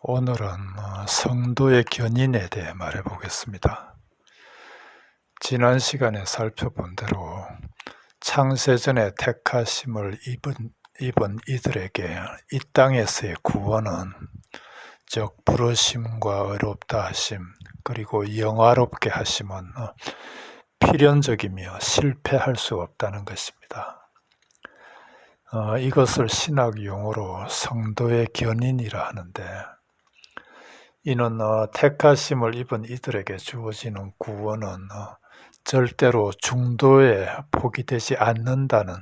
오늘은 성도의 견인에 대해 말해 보겠습니다. 지난 시간에 살펴본 대로 창세전에 택하심을 입은 이들에게 이 땅에서의 구원은 즉 부르심과 의롭다 하심 그리고 영화롭게 하심은 필연적이며 실패할 수 없다는 것입니다. 이것을 신학 용어로 성도의 견인이라 하는데, 이는 택하심을 입은 이들에게 주어지는 구원은 절대로 중도에 포기되지 않는다는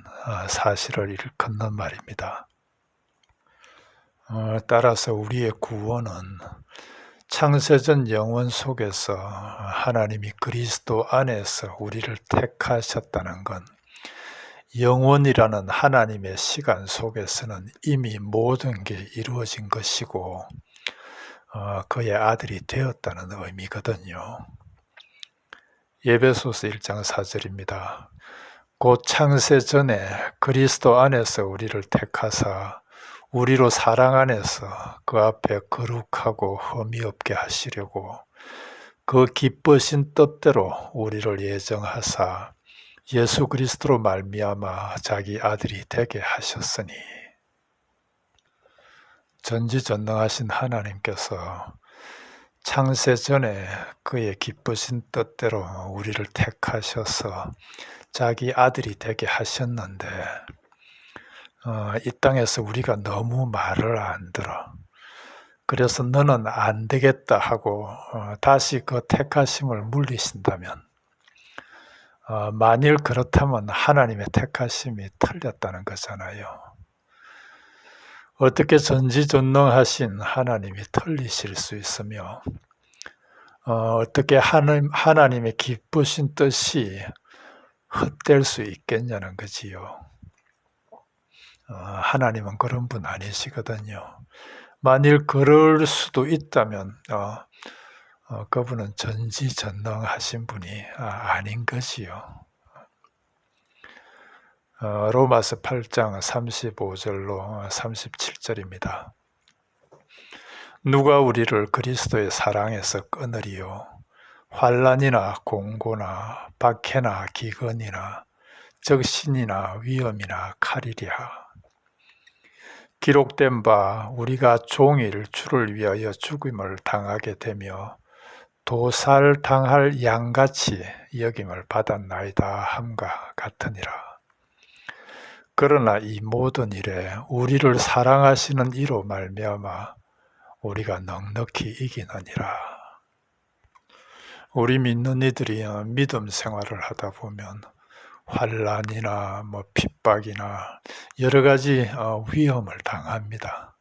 사실을 일컫는 말입니다. 따라서 우리의 구원은 창세전 영원 속에서 하나님이 그리스도 안에서 우리를 택하셨다는 건 영원이라는 하나님의 시간 속에서는 이미 모든 게 이루어진 것이고 그의 아들이 되었다는 의미거든요. 에베소서 1장 4절입니다. 곧 창세전에 그리스도 안에서 우리를 택하사 우리로 사랑 안에서 그 앞에 거룩하고 흠이 없게 하시려고 그 기쁘신 뜻대로 우리를 예정하사 예수 그리스도로 말미암아 자기 아들이 되게 하셨으니, 전지전능하신 하나님께서 창세전에 그의 기쁘신 뜻대로 우리를 택하셔서 자기 아들이 되게 하셨는데, 이 땅에서 우리가 너무 말을 안 들어. 그래서 너는 안 되겠다 하고 다시 그 택하심을 물리신다면, 만일 그렇다면 하나님의 택하심이 틀렸다는 거잖아요. 어떻게 전지전능하신 하나님이 틀리실 수 있으며 어떻게 하나님의 기쁘신 뜻이 헛될 수 있겠냐는 거지요. 하나님은 그런 분 아니시거든요. 만일 그럴 수도 있다면 그분은 전지전능하신 분이 아닌 것이요. 로마서 8장 35절로 37절입니다. 누가 우리를 그리스도의 사랑에서 끊으리요? 환난이나 공고나 박해나 기근이나 적신이나 위험이나 칼이랴. 기록된 바 우리가 종일 주를 위하여 죽임을 당하게 되며 도살당할 양같이 여김을 받았나이다 함과 같으니라. 그러나 이 모든 일에 우리를 사랑하시는 이로 말미암아 우리가 넉넉히 이기느니라. 우리 믿는 이들이 믿음 생활을 하다 보면 환난이나 핍박이나 여러 가지 위험을 당합니다.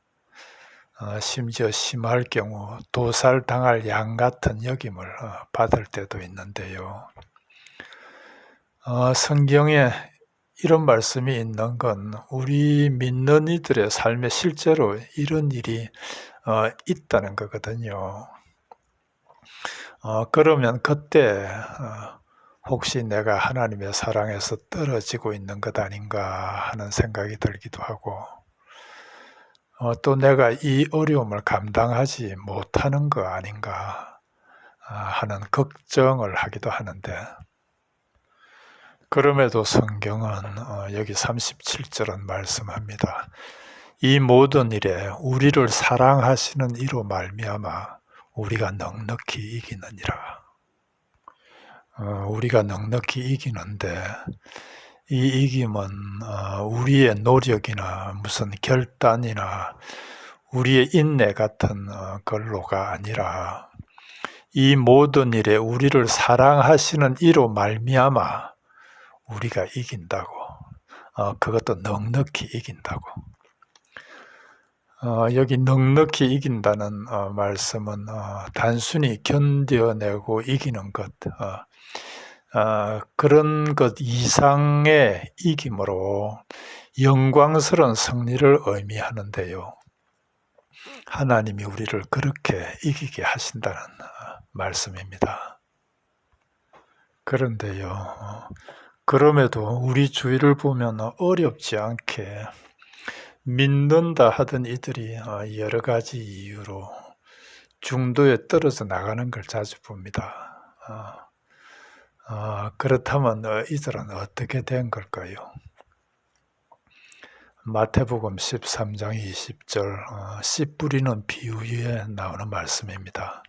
심지어 심할 경우 도살당할 양 같은 여김을 받을 때도 있는데요. 성경에 이런 말씀이 있는 건 우리 믿는 이들의 삶에 실제로 이런 일이 있다는 거거든요. 그러면 그때 혹시 내가 하나님의 사랑에서 떨어지고 있는 것 아닌가 하는 생각이 들기도 하고, 또 내가 이 어려움을 감당하지 못하는 거 아닌가 하는 걱정을 하기도 하는데, 그럼에도 성경은 여기 37절은 말씀합니다. 이 모든 일에 우리를 사랑하시는 이로 말미암아 우리가 넉넉히 이기느니라. 우리가 넉넉히 이기는데, 이 이김은 우리의 노력이나 무슨 결단이나 우리의 인내 같은 걸로가 아니라 이 모든 일에 우리를 사랑하시는 이로 말미암아 우리가 이긴다고, 그것도 넉넉히 이긴다고. 여기 넉넉히 이긴다는 말씀은 단순히 견뎌내고 이기는 것, 그런 것 이상의 이김으로 영광스러운 승리를 의미하는데요. 하나님이 우리를 그렇게 이기게 하신다는 말씀입니다. 그런데요, 그럼에도 우리 주위를 보면 어렵지 않게 믿는다 하던 이들이 여러 가지 이유로 중도에 떨어져 나가는 걸 자주 봅니다. 그렇다면 이들은 어떻게 된 걸까요? 마태복음 13장 20절 씨 뿌리는 비유에 나오는 말씀입니다.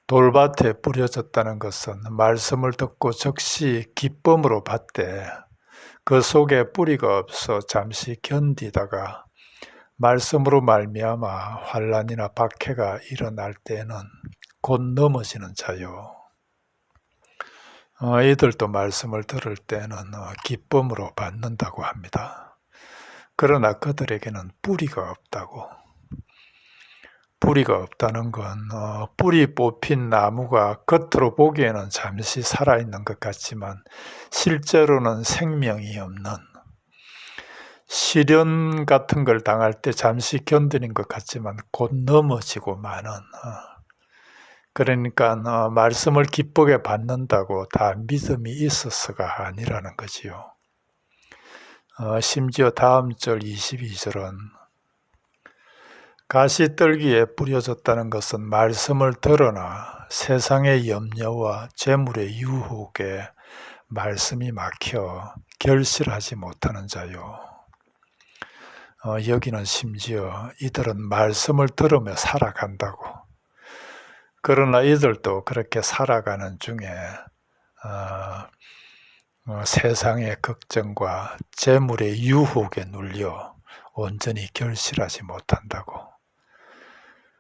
돌밭에 뿌려졌다는 것은 말씀을 듣고 즉시 기쁨으로 받되 그 속에 뿌리가 없어 잠시 견디다가 말씀으로 말미암아 환난이나 박해가 일어날 때에는 곧 넘어지는 자요. 이들도 말씀을 들을 때는 기쁨으로 받는다고 합니다. 그러나 그들에게는 뿌리가 없다고. 뿌리가 없다는 건 뿌리 뽑힌 나무가 겉으로 보기에는 잠시 살아있는 것 같지만 실제로는 생명이 없는, 시련 같은 걸 당할 때 잠시 견디는 것 같지만 곧 넘어지고 마는, 그러니까 말씀을 기쁘게 받는다고 다 믿음이 있어서가 아니라는 거지요. 심지어 다음 절 22절은 가시떨기에 뿌려졌다는 것은 말씀을 들으나 세상의 염려와 재물의 유혹에 말씀이 막혀 결실하지 못하는 자요. 여기는 심지어 이들은 말씀을 들으며 살아간다고. 그러나 이들도 그렇게 살아가는 중에 세상의 걱정과 재물의 유혹에 눌려 온전히 결실하지 못한다고.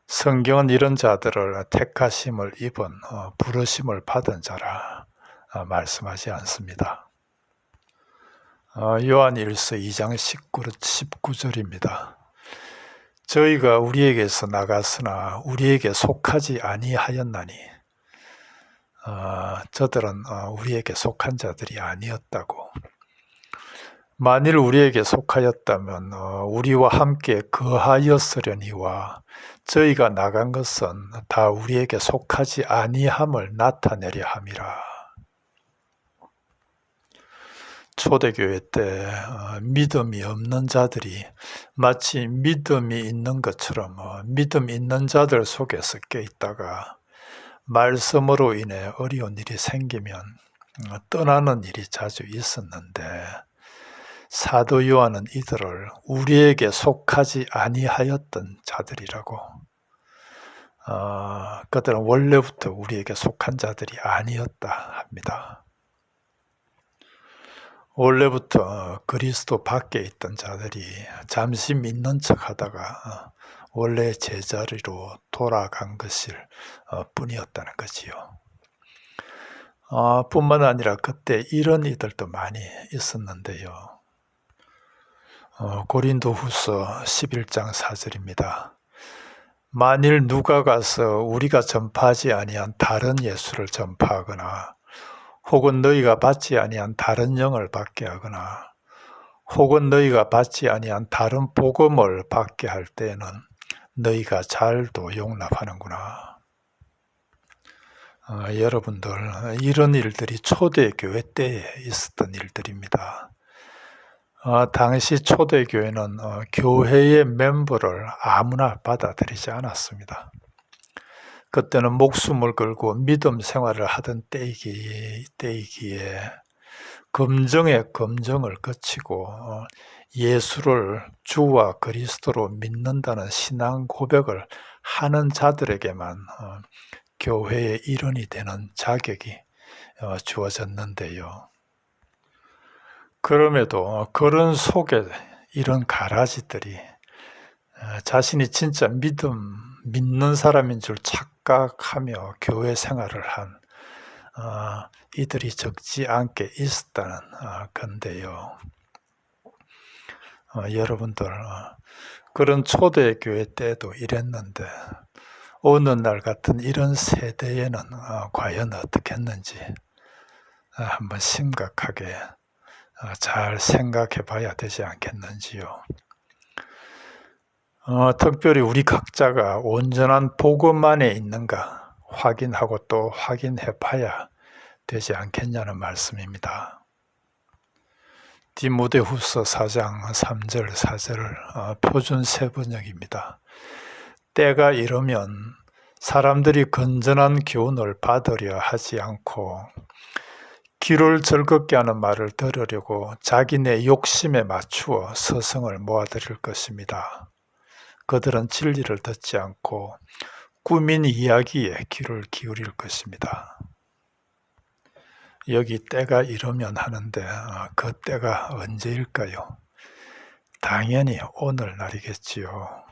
성경은 이런 자들을 택하심을 입은 부르심을 받은 자라 말씀하지 않습니다. 요한일서 2장 19절입니다. 저희가 우리에게서 나갔으나 우리에게 속하지 아니하였나니 저들은 우리에게 속한 자들이 아니었다고. 만일 우리에게 속하였다면 우리와 함께 거하였으려니와 저희가 나간 것은 다 우리에게 속하지 아니함을 나타내려 함이라. 초대교회 때 믿음이 없는 자들이 마치 믿음이 있는 것처럼 믿음 있는 자들 속에서 껴있다가 말씀으로 인해 어려운 일이 생기면 떠나는 일이 자주 있었는데 사도 요한은 이들을 우리에게 속하지 아니하였던 자들이라고. 그들은 원래부터 우리에게 속한 자들이 아니었다 합니다. 원래부터 그리스도 밖에 있던 자들이 잠시 믿는 척 하다가 원래 제자리로 돌아간 것일 뿐이었다는 거지요. 뿐만 아니라 그때 이런 이들도 많이 있었는데요. 고린도후서 11장 4절입니다. 만일 누가 가서 우리가 전파하지 아니한 다른 예수를 전파하거나 혹은 너희가 받지 아니한 다른 영을 받게 하거나 혹은 너희가 받지 아니한 다른 복음을 받게 할 때에는 너희가 잘도 용납하는구나. 여러분들, 이런 일들이 초대교회 때에 있었던 일들입니다. 당시 초대교회는 교회의 멤버를 아무나 받아들이지 않았습니다. 그때는 목숨을 걸고 믿음 생활을 하던 때이기에 검정에 검정을 거치고 예수를 주와 그리스도로 믿는다는 신앙 고백을 하는 자들에게만 교회의 일원이 되는 자격이 주어졌는데요. 그럼에도 그런 속에 이런 가라지들이 자신이 진짜 믿는 사람인 줄 착각하며 교회 생활을 한 이들이 적지 않게 있었다는 건데요. 여러분들, 그런 초대교회 때도 이랬는데 어느 날 같은 이런 세대에는 과연 어떻게 했는지 한번 심각하게 잘 생각해 봐야 되지 않겠는지요. 특별히 우리 각자가 온전한 복음 안에 있는가 확인하고 또 확인해 봐야 되지 않겠냐는 말씀입니다. 디모데후서 4장 3절 4절을 표준 세번역입니다. 때가 이르면 사람들이 건전한 교훈을 받으려 하지 않고 귀를 즐겁게 하는 말을 들으려고 자기네 욕심에 맞추어 서성을 모아들일 것입니다. 그들은 진리를 듣지 않고 꾸민 이야기에 귀를 기울일 것입니다. 여기 때가 이르면 하는데 그 때가 언제일까요? 당연히 오늘날이겠지요.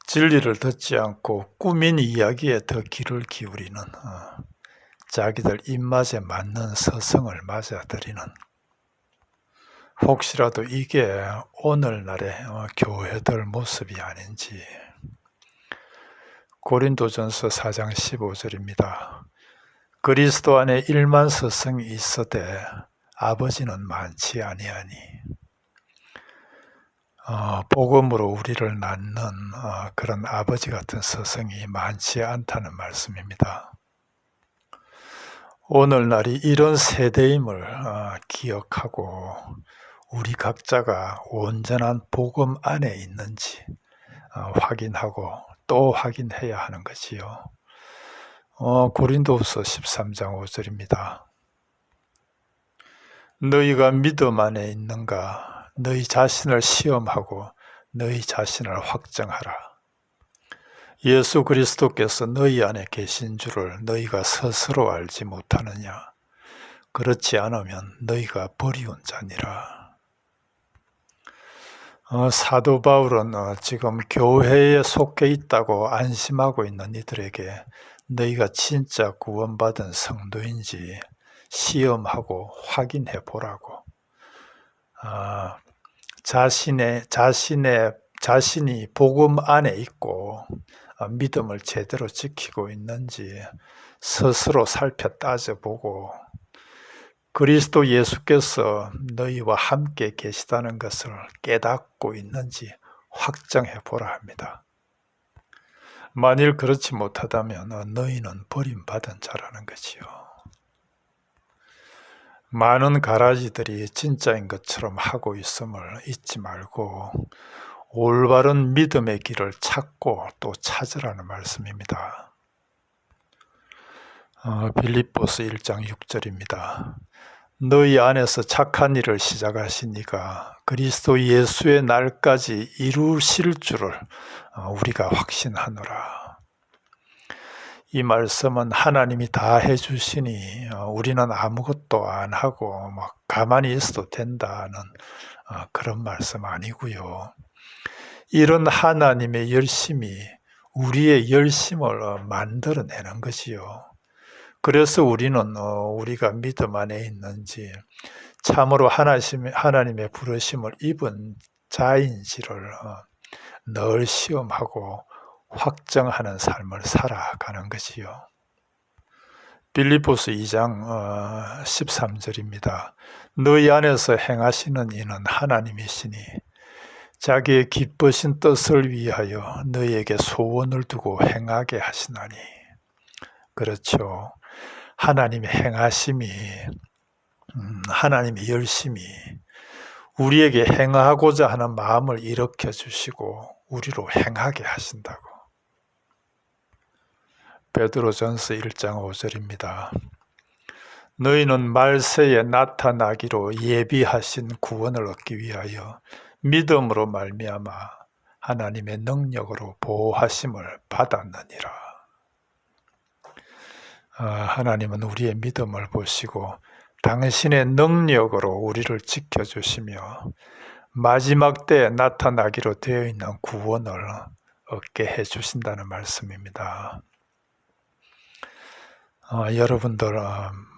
진리를 듣지 않고 꾸민 이야기에 더 귀를 기울이는 자기들 입맛에 맞는 서성을 맞아들이는, 혹시라도 이게 오늘날의 교회들 모습이 아닌지. 고린도전서 4장 15절입니다. 그리스도 안에 1만 서성이 있으되 아버지는 많지 아니하니. 복음으로 우리를 낳는 그런 아버지 같은 서성이 많지 않다는 말씀입니다. 오늘날이 이런 세대임을 기억하고 우리 각자가 온전한 복음 안에 있는지 확인하고 또 확인해야 하는 것이요. 고린도후서 13장 5절입니다. 너희가 믿음 안에 있는가? 너희 자신을 시험하고 너희 자신을 확정하라. 예수 그리스도께서 너희 안에 계신 줄을 너희가 스스로 알지 못하느냐? 그렇지 않으면 너희가 버리운 자니라. 사도 바울은 지금 교회에 속해 있다고 안심하고 있는 이들에게 너희가 진짜 구원받은 성도인지 시험하고 확인해 보라고, 자신이 복음 안에 있고 믿음을 제대로 지키고 있는지 스스로 살펴 따져보고 그리스도 예수께서 너희와 함께 계시다는 것을 깨닫고 있는지 확정해 보라 합니다. 만일 그렇지 못하다면 너희는 버림받은 자라는 것이요. 많은 가라지들이 진짜인 것처럼 하고 있음을 잊지 말고 올바른 믿음의 길을 찾고 또 찾으라는 말씀입니다. 빌립보서 1장 6절입니다. 너희 안에서 착한 일을 시작하신 이가 그리스도 예수의 날까지 이루실 줄을 우리가 확신하노라. 이 말씀은 하나님이 다 해주시니 우리는 아무것도 안 하고 가만히 있어도 된다는 그런 말씀 아니고요. 이런 하나님의 열심이 우리의 열심을 만들어내는 것이요. 그래서 우리는 우리가 믿음 안에 있는지 참으로 하나님의 부르심을 입은 자인지를 늘 시험하고 확정하는 삶을 살아가는 것이요. 빌립보서 2장 13절입니다. 너희 안에서 행하시는 이는 하나님이시니 자기의 기쁘신 뜻을 위하여 너희에게 소원을 두고 행하게 하시나니. 그렇죠. 하나님의 행하심이, 하나님의 열심이 우리에게 행하고자 하는 마음을 일으켜 주시고 우리로 행하게 하신다고. 베드로전서 1장 5절입니다. 너희는 말세에 나타나기로 예비하신 구원을 얻기 위하여 믿음으로 말미암아 하나님의 능력으로 보호하심을 받았느니라. 하나님은 우리의 믿음을 보시고 당신의 능력으로 우리를 지켜주시며 마지막 때에 나타나기로 되어 있는 구원을 얻게 해주신다는 말씀입니다. 여러분들,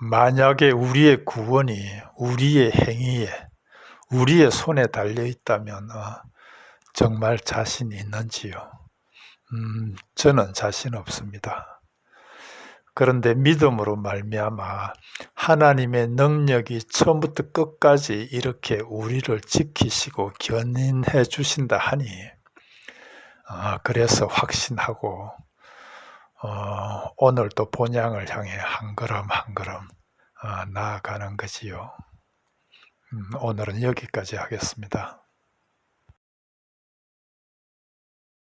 만약에 우리의 구원이 우리의 행위에, 우리의 손에 달려 있다면 정말 자신 있는지요? 저는 자신 없습니다. 그런데 믿음으로 말미암아 하나님의 능력이 처음부터 끝까지 이렇게 우리를 지키시고 견인해 주신다 하니 그래서 확신하고 오늘도 본향을 향해 한 걸음 한 걸음 나아가는 것이요. 오늘은 여기까지 하겠습니다.